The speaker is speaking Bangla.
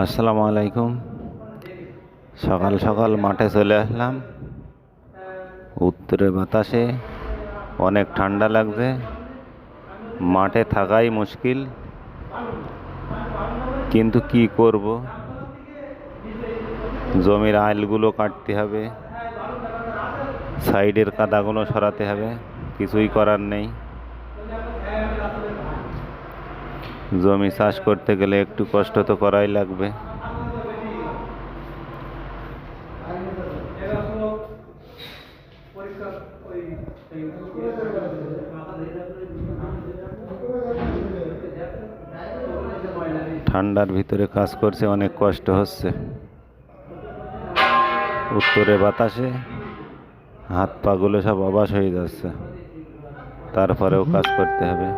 আসসালামু আলাইকুম। সকাল সকাল মাঠে চলে আসলাম। উত্তরে বাতাসে অনেক ঠান্ডা লাগছে, মাঠে থাকাই মুশকিল, কিন্তু কি করব, জমির আইলগুলো কাটতে হবে, সাইডের কাদাগুলো সরাতে হবে, কিছুই করার নেই। জমি চাষ করতে গেলে একটু কষ্ট তো করাই লাগবে। ঠান্ডার ভিতরে কাজ করছে, অনেক কষ্ট হচ্ছে। উত্তরে বাতাসে হাত পাগুলো সব অবশ হয়ে যাচ্ছে, তারপরেও কাজ করতে হবে।